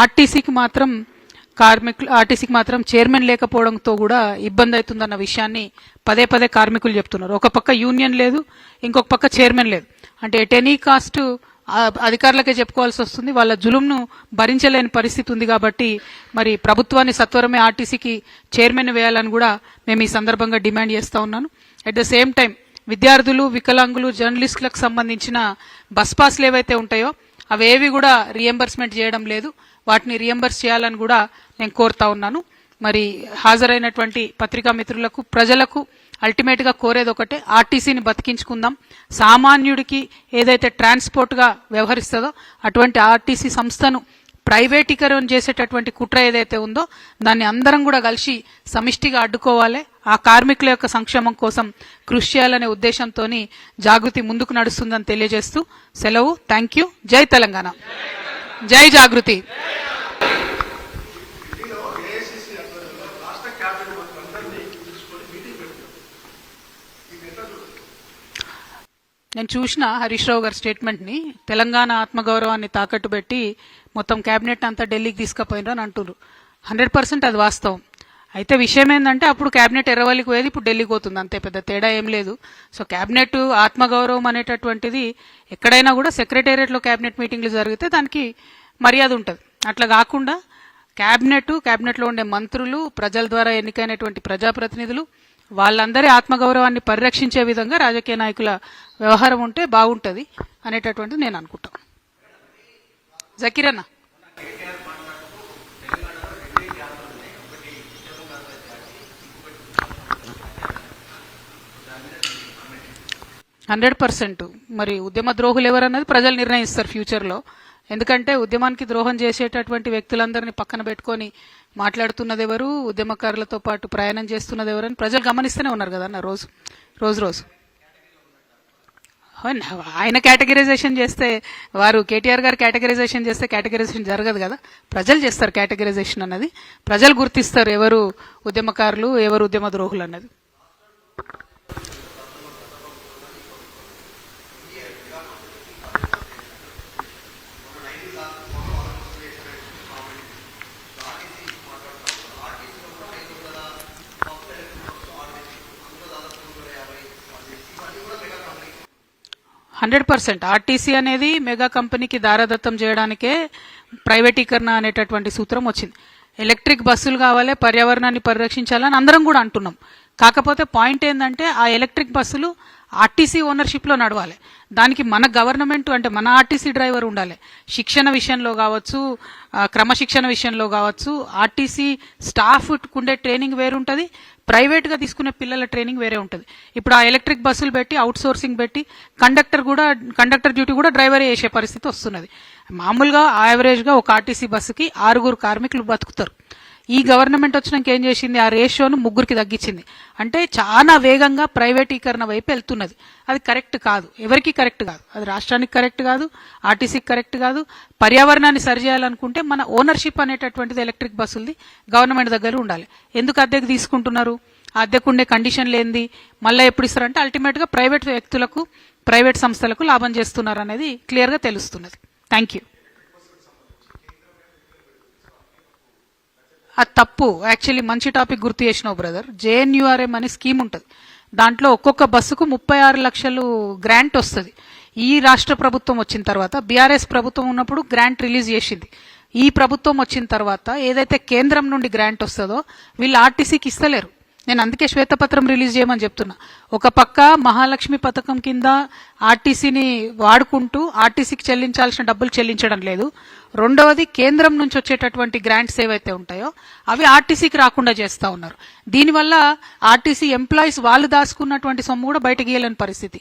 ఆర్టీసీకి మాత్రం చైర్మన్ లేకపోవడంతో కూడా ఇబ్బంది అవుతుందన్న విషయాన్ని పదే పదే కార్మికులు చెప్తున్నారు. ఒక పక్క యూనియన్ లేదు, ఇంకొక పక్క చైర్మన్ లేదు. అంటే ఎట్ ఎనీ కాస్ట్ అధికారులకే చెప్పుకోవాల్సి వస్తుంది. వాళ్ళ జులుంను భరించలేని పరిస్థితి ఉంది. కాబట్టి మరి ప్రభుత్వాన్ని సత్వరమే ఆర్టీసీకి చైర్మన్ వేయాలని కూడా మేము ఈ సందర్భంగా డిమాండ్ చేస్తూ ఉన్నాను. అట్ ద సేమ్ టైం విద్యార్థులు, వికలాంగులు, జర్నలిస్టులకు సంబంధించిన బస్ పాస్లు ఏవైతే ఉంటాయో అవేవి కూడా రియంబర్స్మెంట్ చేయడం లేదు. వాటిని రియంబర్స్ చేయాలని కూడా నేను కోరుతా ఉన్నాను. మరి హాజరైనటువంటి పత్రికా మిత్రులకు, ప్రజలకు అల్టిమేట్గా కోరేది ఒకటే, ఆర్టీసీని బతికించుకుందాం. సామాన్యుడికి ఏదైతే ట్రాన్స్పోర్ట్గా వ్యవహరిస్తుందో అటువంటి ఆర్టీసీ సంస్థను ప్రైవేటీకరణ చేసేటటువంటి కుట్ర ఏదైతే ఉందో దాన్ని అందరం కూడా కలిసి సమిష్టిగా అడ్డుకోవాలి. ఆ కార్మికుల యొక్క సంక్షేమం కోసం కృషి చేయాలనే ఉద్దేశంతో జాగృతి ముందుకు నడుస్తుందని తెలియజేస్తూ సెలవు. Thank you. జై తెలంగాణ, జై జాగృతి. నేను చూసిన హరీష్ రావు గారి స్టేట్మెంట్ని, తెలంగాణ ఆత్మగౌరవాన్ని తాకట్టు పెట్టి మొత్తం క్యాబినెట్ అంతా ఢిల్లీకి తీసుకుపోయినరు అని అంటున్నారు. 100% అది వాస్తవం. అయితే విషయం ఏంటంటే అప్పుడు క్యాబినెట్ ఎర్రవల్లికి పోయేది, ఇప్పుడు ఢిల్లీకి పోతుంది. అంతే, పెద్ద తేడా ఏం లేదు. సో క్యాబినెట్ ఆత్మగౌరవం అనేటటువంటిది ఎక్కడైనా కూడా సెక్రటేరియట్లో క్యాబినెట్ మీటింగ్లు జరిగితే దానికి మర్యాద ఉంటుంది. అట్లా కాకుండా క్యాబినెట్లో ఉండే మంత్రులు, ప్రజల ద్వారా ఎన్నికైనటువంటి ప్రజాప్రతినిధులు, వాళ్ళందరి ఆత్మగౌరవాన్ని పరిరక్షించే విధంగా రాజకీయ నాయకుల వ్యవహారం ఉంటే బాగుంటుంది అనేటటువంటిది నేను అనుకుంటాను. జకీరన్న, %100%. మరి ఉద్యమ ద్రోహులు ఎవరన్నది ప్రజలు నిర్ణయిస్తారు ఫ్యూచర్లో. ఎందుకంటే ఉద్యమానికి ద్రోహం చేసేటటువంటి వ్యక్తులందరినీ పక్కన పెట్టుకొని మాట్లాడుతున్నది ఎవరు, ఉద్యమకారులతో పాటు ప్రయాణం చేస్తున్నది ఎవరని ప్రజలు గమనిస్తూనే ఉన్నారు కదన్న రోజు. ఆయన కేటగిరైజేషన్ చేస్తే, వారు కేటీఆర్ గారు కేటగిరైజేషన్ చేస్తే కేటగిరైజేషన్ జరగదు కదా. ప్రజలు చేస్తారు కేటగిరైజేషన్ అన్నది. ప్రజలు గుర్తిస్తారు ఎవరు ఉద్యమకారులు, ఎవరు ఉద్యమ ద్రోహులు అన్నది. ఆర్టీసీ అనేది మెగా కంపెనీకి దారదత్తం చేయడానికే ప్రైవేటీకరణ అనేటటువంటి సూత్రం వచ్చింది. ఎలక్ట్రిక్ బస్సులు కావాలి, పర్యావరణాన్ని పరిరక్షించాలని అందరం కూడా అంటున్నాం. కాకపోతే పాయింట్ ఏంటంటే ఆ ఎలక్ట్రిక్ బస్సులు ఆర్టీసీ ఓనర్షిప్లో నడవాలి. దానికి మన గవర్నమెంట్ అంటే మన ఆర్టీసీ డ్రైవర్ ఉండాలి. శిక్షణ విషయంలో కావచ్చు, క్రమశిక్షణ విషయంలో కావచ్చు, ఆర్టీసీ స్టాఫ్ ఉండే ట్రైనింగ్ వేరుంటుంది, ప్రైవేట్గా తీసుకునే పిల్లల ట్రైనింగ్ వేరే ఉంటుంది. ఇప్పుడు ఆ ఎలక్ట్రిక్ బస్సులు పెట్టి అవుట్సోర్సింగ్ పెట్టి కండక్టర్ డ్యూటీ కూడా డ్రైవరే చేసే పరిస్థితి వస్తున్నది. మామూలుగా యావరేజ్గా ఒక ఆర్టీసీ బస్సుకి 6 కార్మికులు బతుకుతారు. ఈ గవర్నమెంట్ వచ్చినాక ఏం చేసింది, ఆ రేషియోను 3కి తగ్గించింది. అంటే చాలా వేగంగా ప్రైవేటీకరణ వైపు వెళ్తున్నది. అది కరెక్ట్ కాదు, ఎవరికి కరెక్ట్ కాదు. అది రాష్ట్రానికి కరెక్ట్ కాదు, ఆర్టీసీకి కరెక్ట్ కాదు. పర్యావరణాన్ని సరిచేయాలనుకుంటే మన ఓనర్షిప్ అనేటటువంటిది ఎలక్ట్రిక్ బస్సులది గవర్నమెంట్ దగ్గర ఉండాలి. ఎందుకు అద్దెకు తీసుకుంటున్నారు? ఆ అద్దెకు ఉండే కండిషన్లు ఏంది, మళ్ళీ ఎప్పుడు ఇస్తారంటే అల్టిమేట్గా ప్రైవేట్ వ్యక్తులకు, ప్రైవేట్ సంస్థలకు లాభం చేస్తున్నారు అనేది క్లియర్గా తెలుస్తున్నది. Thank you. అది తప్పు. యాక్చువల్లీ మంచి టాపిక్ గుర్తు చేసినావు బ్రదర్. JNURM అనే స్కీమ్ ఉంటుంది. దాంట్లో ఒక్కొక్క బస్సుకు 36 లక్షలు గ్రాంట్ వస్తుంది. ఈ రాష్ట్ర ప్రభుత్వం వచ్చిన తర్వాత, బీఆర్ఎస్ ప్రభుత్వం ఉన్నప్పుడు గ్రాంట్ రిలీజ్ చేసింది. ఈ ప్రభుత్వం వచ్చిన తర్వాత ఏదైతే కేంద్రం నుండి గ్రాంట్ వస్తుందో వీళ్ళు ఆర్టీసీకి ఇస్తలేరు. నేను అందుకే శ్వేతపత్రం రిలీజ్ చేయమని చెప్తున్నా. ఒక పక్క మహాలక్ష్మి పథకం కింద ఆర్టీసీని వాడుకుంటూ ఆర్టీసీకి చెల్లించాల్సిన డబ్బులు చెల్లించడం లేదు. రెండవది, కేంద్రం నుంచి వచ్చేటటువంటి గ్రాంట్స్ ఏవైతే ఉంటాయో అవి ఆర్టీసీకి రాకుండా చేస్తూ ఉన్నారు. దీనివల్ల ఆర్టీసీ ఎంప్లాయీస్ వాళ్ళు దాచుకున్నటువంటి సొమ్ము కూడా బయటకు ఇయ్యలేని పరిస్థితి.